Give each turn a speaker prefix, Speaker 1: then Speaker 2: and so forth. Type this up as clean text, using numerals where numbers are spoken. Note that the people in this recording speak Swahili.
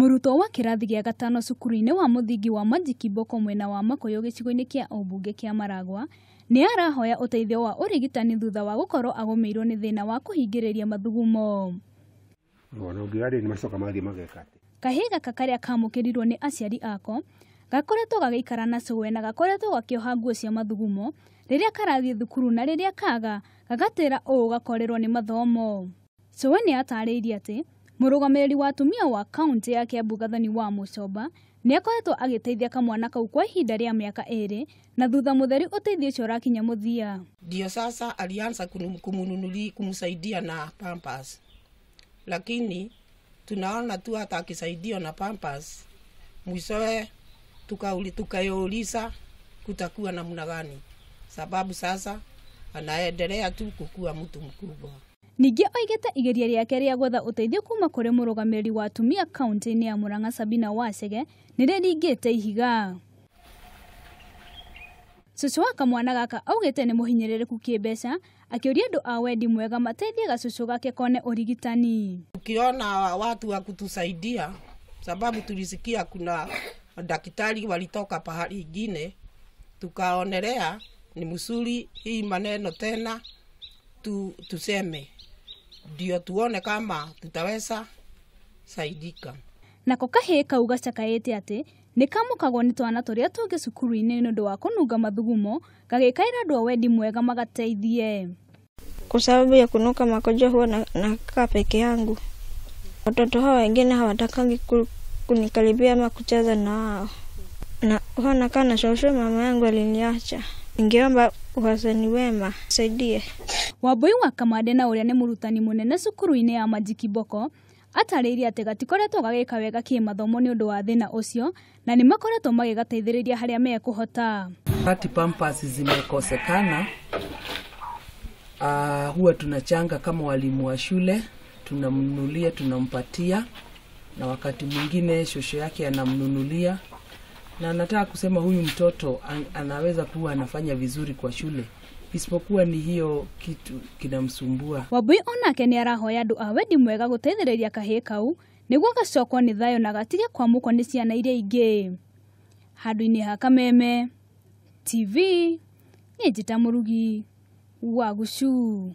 Speaker 1: Mũrutwo wa kĩrathi gĩa gatano cukuru-inĩ wa mũthingi wa Majiki Boko mwena wa Makoyo gĩcigo-inĩ kĩa Obunge kĩa Maragwa nĩ arahoya ũteithio wa ũrigitani thutha wa gũkorwo agũmĩirwo nĩ thĩna wa kũhingĩrĩria mathugumo. Kahĩĩ gaka karĩa kamũkĩrirwo nĩ aciari ako gakoretwo gagĩikara na cũwe na gakoretwo gakĩoha nguo cia mathugumo rĩrĩa karathiĩ thukuru na rĩrĩa kaga gagatĩra ũũ gakorerwo nĩ mathomo. Cũwe nĩ atarĩirie atĩ mũrũgamĩrĩri wa atumia wa kaunti ya Kiambu Gathoni wa Muchomba nĩ akoretwo agĩteithia kamwana kau kwa ihinda rĩa mĩaka 2 na thutha mũtheri ũteithio ũcio ũrakinya mũthia.
Speaker 2: Ndio sasa alianza kumsaidia na pampers, lakini tunaona tu hata akisaidia na pampers mwishowe tukayouliza kutakuwa namna gani, sababu sasa anaendelea tu kukua mtu mkubwa.
Speaker 1: Ningĩ oigĩte igeria rĩake rĩa gwetha ũteithio kuma kũrĩ mũrũgamĩrĩri wa atumia kaunti-inĩ ya Murang'a Sabina Wachege nĩ rĩringĩte ihiga. Cũcũ wa kamwana gaka augĩte nĩ mũhinyĩrĩrĩku kĩmbeca, akĩũria andũ a wendi mwega mateithie gacũcũ gake kone ũrigitani.
Speaker 2: Ukiona watu wa kutusaidia, sababu tulisikia kuna daktari walitoka pahali ingine, tukaonelea ni mzuri hii maneno tena tuseme ndio tuone kama tutaweza saidika.
Speaker 1: Nako kahĩĩ kau gacakaĩte atĩ nĩ kamũkagwo nĩ twana tũrĩa tũngĩ cukuru-inĩ nĩ ũndũ wa kũnunga mathugumo, gagĩkaĩra andũ a wendi mwega magateithie.
Speaker 3: Kwa sababu ya kunuka makojo huwa nakaa peke yangu. Watoto hao wengine hawatakangi kunikaribia ama kucheza na wao. Na huwa nakaa na shosho, mama yangu aliniacha. Ningeomba uhasani wema saidie.
Speaker 1: Wambui wa Kamadena ũrĩa nĩ mũrutani mũnene cukuru-inĩ ya Majiki Boko atarĩirie atĩ gatikoretwo gagĩka wega kĩmathomo nĩ ũndũ wa thĩna ũcio na nĩ makoretwo magĩgateithĩrĩria harĩa mekũhota.
Speaker 4: Wakati pampers zimekosekana, huwa tunachanga kama walimu wa shule, tunamnunulia, tunampatia, na wakati mwingine shosho yake anamnunulia. Na nataka kusema huyu mtoto anaweza kuwa anafanya vizuri kwa shule, isipokuwa ni hiyo kitu kinamsumbua.
Speaker 1: Wambui onake nĩ arahoya andũ a wendi mwega gũteithĩrĩria kahĩĩ kau nĩguo gacokwo nĩ thayũ na gatige kwamũkwo nĩ ciana iria ingĩ. Handũ-inĩ ha Kameme TV, nĩ Njĩta Mũrugi wa Gushu.